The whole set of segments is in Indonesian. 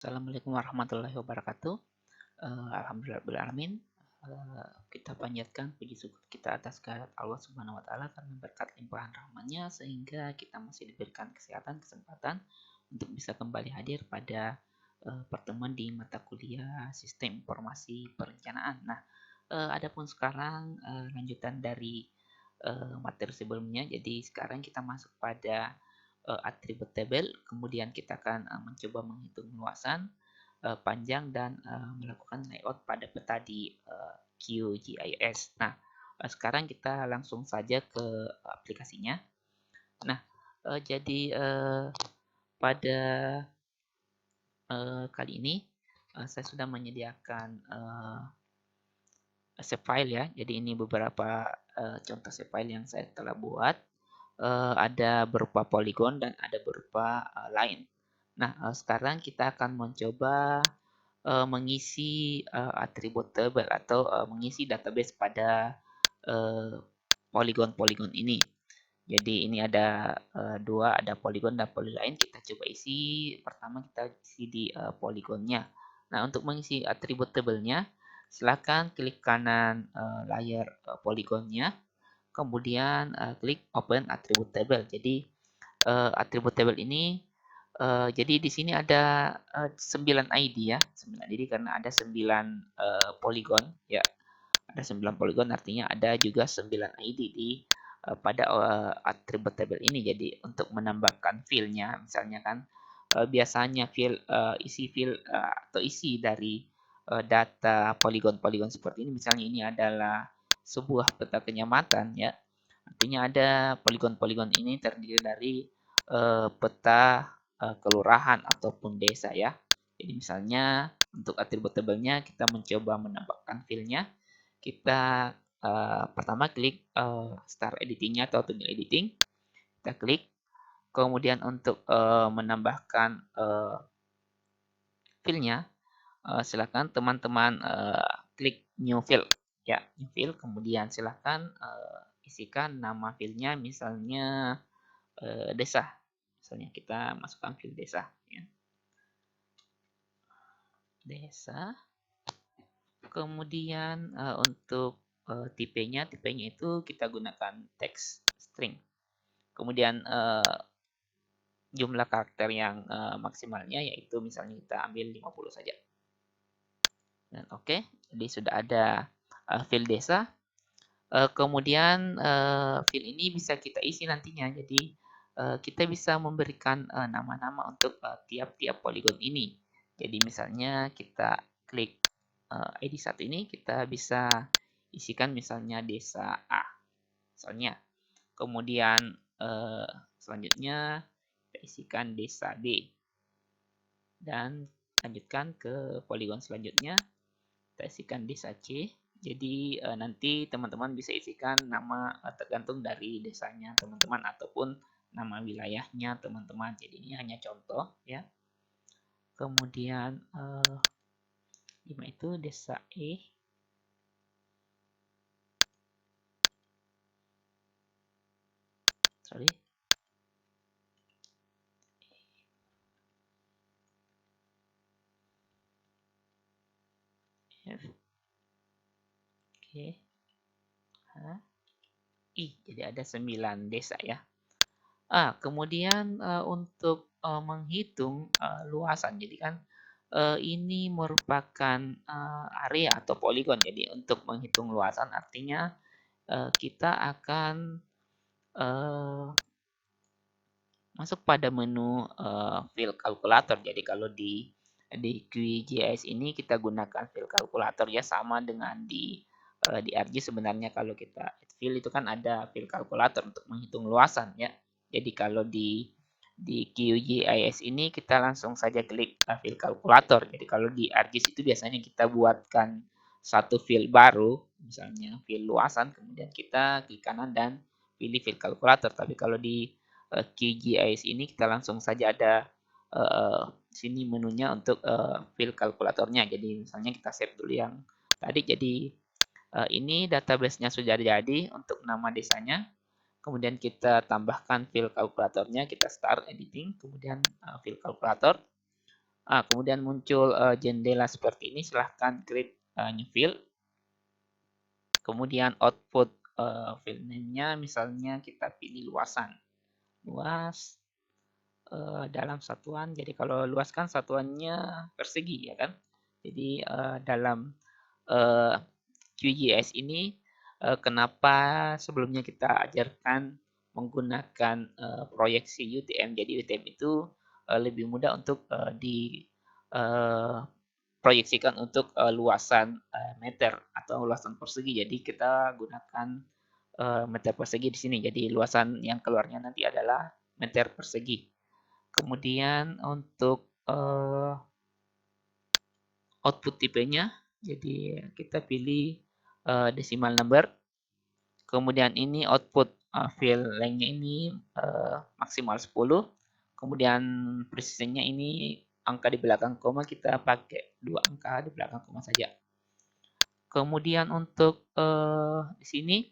Assalamualaikum warahmatullahi wabarakatuh. Alhamdulillahirrahmanirrahim. Kita panjatkan puji syukur kita atas kehadirat Allah Subhanahu wa taala karena berkat limpahan rahmat-Nya sehingga kita masih diberikan kesehatan, kesempatan untuk bisa kembali hadir pada pertemuan di mata kuliah Sistem Informasi Perencanaan. Nah, adapun sekarang lanjutan dari materi sebelumnya. Jadi sekarang kita masuk pada atribut tabel, kemudian kita akan mencoba menghitung luasan, panjang, dan melakukan layout pada peta di QGIS. Nah, sekarang kita langsung saja ke aplikasinya. Nah, jadi pada kali ini saya sudah menyediakan save file ya. Jadi ini beberapa contoh save file yang saya telah buat. Ada berupa poligon dan ada berupa line. Nah, sekarang kita akan mencoba mengisi atribut table atau mengisi database pada poligon-poligon ini. Jadi ini ada dua, ada poligon dan polyline. Kita coba isi. Pertama kita isi di poligonnya. Nah, untuk mengisi atribut table-nya, silakan klik kanan layar poligonnya. Kemudian klik open attribute table. Jadi attribute table ini jadi di sini ada 9 ID ya, 9 ID karena ada 9 poligon ya. Ada 9 poligon artinya ada juga 9 ID di pada attribute table ini. Jadi untuk menambahkan field-nya misalnya kan biasanya isi field atau isi dari data poligon-poligon seperti ini, misalnya ini adalah sebuah peta kenyamatan ya. Artinya ada poligon-poligon ini terdiri dari peta kelurahan ataupun desa ya. Jadi misalnya untuk atribut tabelnya kita mencoba menambahkan field-nya. Kita pertama klik start editing-nya atau thumbnail editing. Kita klik. Kemudian untuk menambahkan field-nya, silakan teman-teman klik new field ya, new field. Kemudian silakan isikan nama field-nya, misalnya desa. Misalnya kita masukkan field desa ya. Desa. Kemudian untuk tipenya itu kita gunakan text string. Kemudian jumlah karakter yang maksimalnya yaitu misalnya kita ambil 50 saja. Dan oke, jadi sudah ada field desa. Kemudian field ini bisa kita isi nantinya. Jadi kita bisa memberikan nama-nama untuk tiap-tiap poligon ini. Jadi misalnya kita klik ID 1 ini, kita bisa isikan misalnya desa A. Misalnya. Kemudian selanjutnya kita isikan desa B. Dan lanjutkan ke poligon selanjutnya. Kita isikan desa C. Jadi nanti teman-teman bisa isikan nama tergantung dari desanya teman-teman ataupun nama wilayahnya teman-teman. Jadi ini hanya contoh ya. Kemudian 5 itu desa E. Sorry. F. G. H. I. Jadi ada 9 desa ya. Kemudian untuk menghitung luasan, jadi kan ini merupakan area atau poligon. Jadi untuk menghitung luasan artinya kita akan masuk pada menu field calculator. Jadi kalau di QGIS ini kita gunakan field calculator ya, sama dengan di ArcGIS sebenarnya. Kalau kita add field itu kan ada field calculator untuk menghitung luasan ya. Jadi kalau di QGIS ini kita langsung saja klik field calculator. Jadi kalau di ArcGIS itu biasanya kita buatkan satu field baru, misalnya field luasan, kemudian kita klik kanan dan pilih field calculator. Tapi kalau di QGIS ini kita langsung saja ada sini menunya untuk field kalkulatornya. Jadi misalnya kita save dulu yang tadi. Jadi ini database-nya sudah jadi untuk nama desanya. Kemudian kita tambahkan field kalkulatornya, kita start editing, kemudian field kalkulator. Kemudian muncul jendela seperti ini, silahkan create new field. Kemudian output field name-nya misalnya kita pilih luasan. Luas dalam satuan. Jadi kalau luas kan satuannya persegi ya kan. Jadi dalam QGIS ini kenapa sebelumnya kita ajarkan menggunakan proyeksi UTM. Jadi UTM itu lebih mudah untuk proyeksikan untuk luasan meter atau luasan persegi. Jadi kita gunakan meter persegi di sini. Jadi luasan yang keluarnya nanti adalah meter persegi. Kemudian untuk output tipenya, jadi kita pilih decimal number. Kemudian ini output field length-nya ini maksimal 10. Kemudian precision-nya ini angka di belakang koma kita pakai 2 angka di belakang koma saja. Kemudian untuk di sini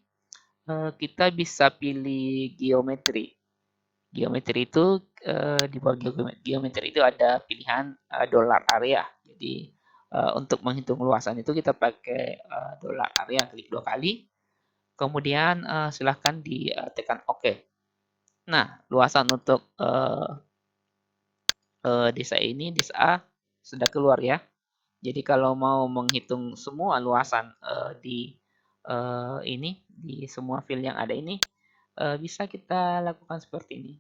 kita bisa pilih geometri. Geometri itu di bawah geometri itu ada pilihan dollar area. Jadi untuk menghitung luasan itu kita pakai dollar area, klik 2 kali. Kemudian silahkan ditekan OK. Nah, luasan untuk desa ini, desa A, sudah keluar ya. Jadi kalau mau menghitung semua luasan di semua field yang ada ini, bisa kita lakukan seperti ini.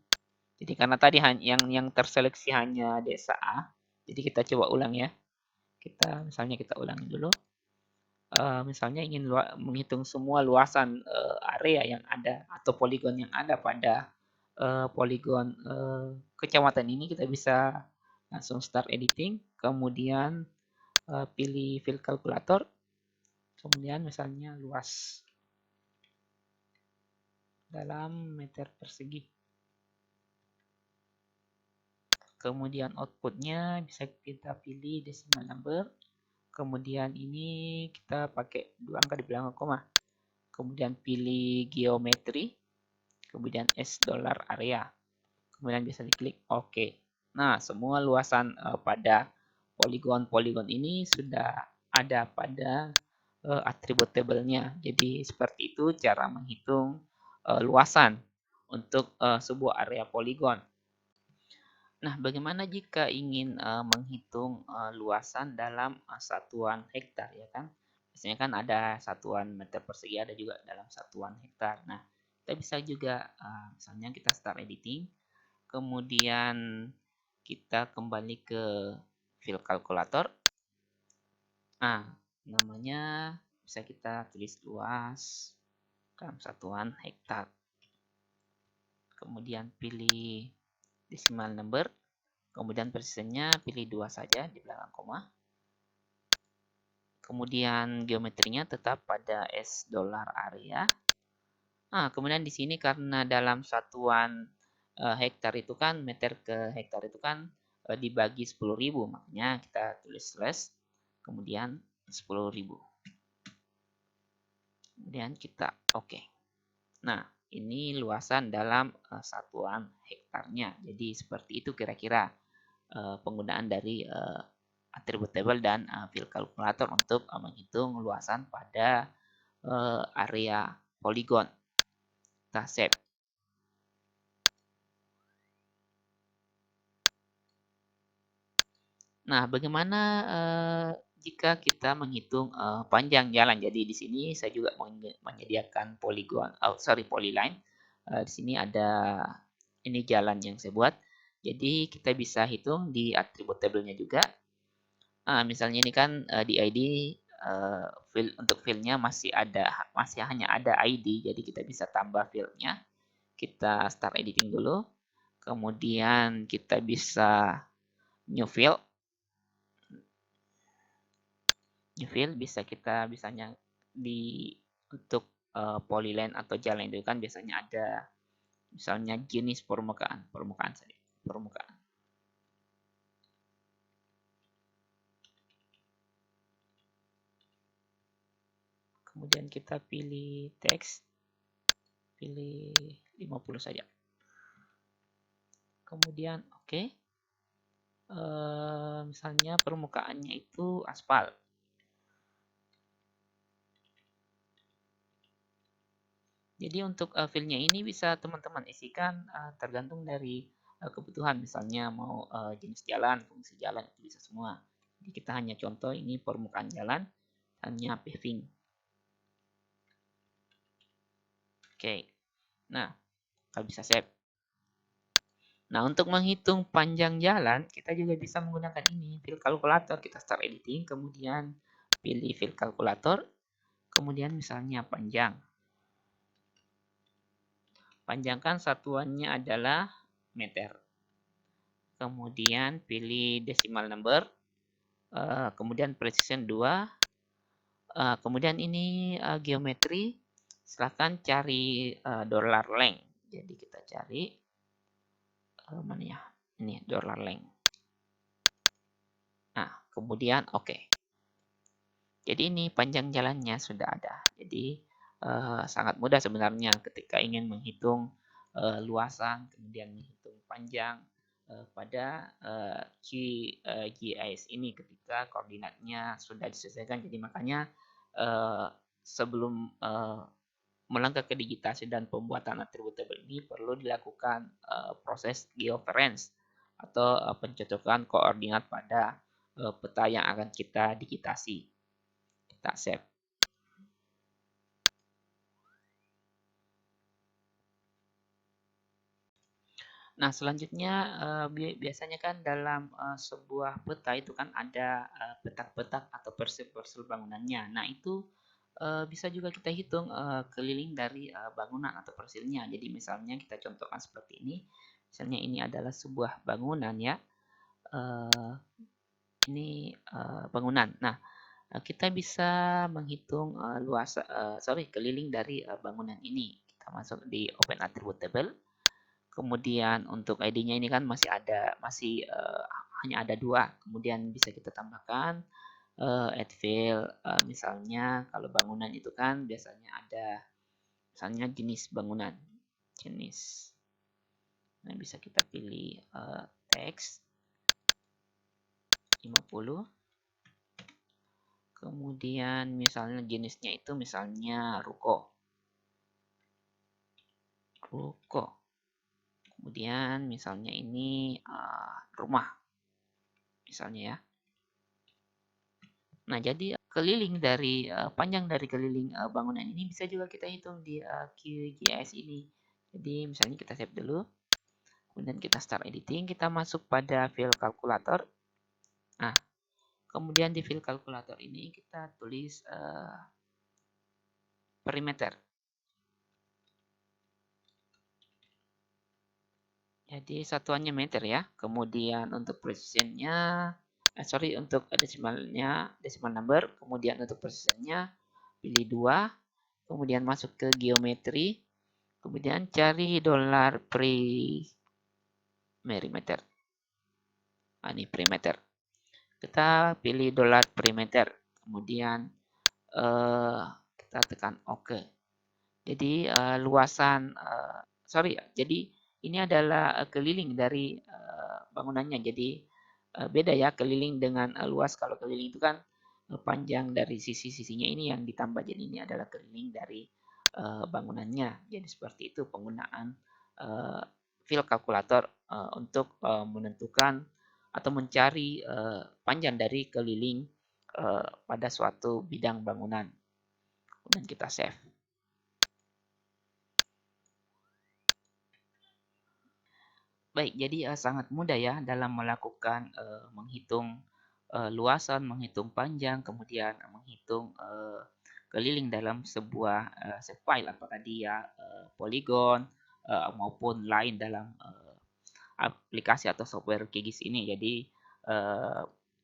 Jadi karena tadi yang terseleksi hanya desa A, jadi kita coba ulang ya. Misalnya kita ulangi dulu. Misalnya ingin menghitung semua luasan area yang ada atau poligon yang ada pada poligon kecamatan ini, kita bisa langsung start editing, kemudian pilih field kalkulator, kemudian misalnya luas dalam meter persegi. Kemudian outputnya bisa kita pilih decimal number. Kemudian ini kita pakai 2 angka di belakang koma. Kemudian pilih geometri. Kemudian S dollar area. Kemudian bisa diklik OK. Nah, semua luasan pada poligon-poligon ini sudah ada pada atribut tabelnya. Jadi seperti itu cara menghitung luasan untuk sebuah area poligon. Nah, bagaimana jika ingin menghitung luasan dalam satuan hektar ya kan? Biasanya kan ada satuan meter persegi, ada juga dalam satuan hektar. Nah, kita bisa juga misalnya kita start editing, kemudian kita kembali ke field kalkulator. Nah, namanya bisa kita tulis luas dalam satuan hektar. Kemudian pilih decimal number, kemudian precisionnya pilih 2 saja di belakang koma. Kemudian geometrinya tetap pada S dollar area. Nah, kemudian di sini karena dalam satuan hektar itu kan, meter ke hektar itu kan dibagi 10.000, makanya kita tulis slash, kemudian 10.000. Kemudian kita OK. Nah, ini luasan dalam satuan hektarnya. Jadi seperti itu kira-kira penggunaan dari atribut table dan field calculator untuk menghitung luasan pada area poligon. Kita save. Nah, bagaimana jika kita menghitung panjang jalan? Jadi di sini saya juga menyediakan polyline. Di sini ada ini jalan yang saya buat. Jadi kita bisa hitung di atribut tabelnya juga. Misalnya ini kan di ID untuk fieldnya masih hanya ada ID, jadi kita bisa tambah fieldnya. Kita start editing dulu, kemudian kita bisa new field. New field bisa kita bisanya untuk polyline atau jalan itu kan biasanya ada misalnya jenis permukaan saja, permukaan. Kemudian kita pilih teks, pilih 50 saja. Kemudian OK. Misalnya permukaannya itu aspal. Jadi untuk filenya ini bisa teman-teman isikan tergantung dari kebutuhan. Misalnya mau jenis jalan, fungsi jalan itu bisa semua. Jadi kita hanya contoh ini permukaan jalan, hanya paving. Oke. Nah, kita bisa save. Nah, untuk menghitung panjang jalan, kita juga bisa menggunakan ini, fill calculator. Kita start editing, kemudian pilih fill calculator, kemudian misalnya panjang. Panjangkan satuannya adalah meter. Kemudian pilih decimal number, kemudian precision 2, kemudian ini geometri, silahkan cari dollar length. Jadi kita cari mana ya? Ini dollar length. Nah, kemudian oke. Jadi ini panjang jalannya sudah ada. Jadi sangat mudah sebenarnya ketika ingin menghitung luasan, kemudian menghitung panjang pada GIS ini ketika koordinatnya sudah disesuaikan. Jadi makanya sebelum melangkah ke digitasi dan pembuatan attributable ini perlu dilakukan proses georeference atau pencocokan koordinat pada peta yang akan kita digitasi. Kita save. Nah, selanjutnya biasanya kan dalam sebuah peta itu kan ada petak-petak atau parcel-parcel bangunannya. Nah, itu bisa juga kita hitung keliling dari bangunan atau parcelnya. Jadi misalnya kita contohkan seperti ini. Misalnya ini adalah sebuah bangunan ya. Ini bangunan. Nah, kita bisa menghitung keliling dari bangunan ini. Kita masuk di Open Attribute Table. Kemudian untuk ID-nya ini kan masih hanya ada 2. Kemudian bisa kita tambahkan add field. Misalnya kalau bangunan itu kan biasanya ada misalnya jenis bangunan. Jenis. Nah, bisa kita pilih teks 50. Kemudian misalnya jenisnya itu misalnya ruko. Kemudian misalnya ini rumah. Misalnya ya. Nah, jadi keliling dari panjang dari keliling bangunan ini bisa juga kita hitung di QGIS ini. Jadi misalnya kita save dulu. Kemudian kita start editing, kita masuk pada fill calculator. Nah, kemudian di fill calculator ini kita tulis perimeter. Jadi satuannya meter ya. Kemudian untuk precisionnya, untuk decimal number. Kemudian untuk precisionnya pilih 2. Kemudian masuk ke geometri. Kemudian cari dollar perimeter. Ini perimeter. Kita pilih dollar perimeter. Kemudian kita tekan OK. Jadi luasan jadi ini adalah keliling dari bangunannya. Jadi beda ya keliling dengan luas. Kalau keliling itu kan panjang dari sisi-sisinya ini yang ditambah. Jadi ini adalah keliling dari bangunannya. Jadi seperti itu penggunaan fill calculator untuk menentukan atau mencari panjang dari keliling pada suatu bidang bangunan. Kemudian kita save. Baik, jadi sangat mudah ya dalam melakukan menghitung luasan, menghitung panjang, kemudian menghitung keliling dalam sebuah shape file, apakah dia poligon maupun lain dalam aplikasi atau software QGIS ini. Jadi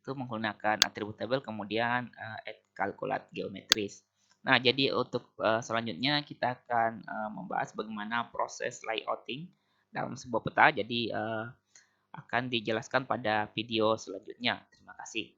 itu menggunakan attribute table kemudian add calculate geometris. Nah, jadi untuk selanjutnya kita akan membahas bagaimana proses layouting dalam sebuah peta. Jadi akan dijelaskan pada video selanjutnya. Terima kasih.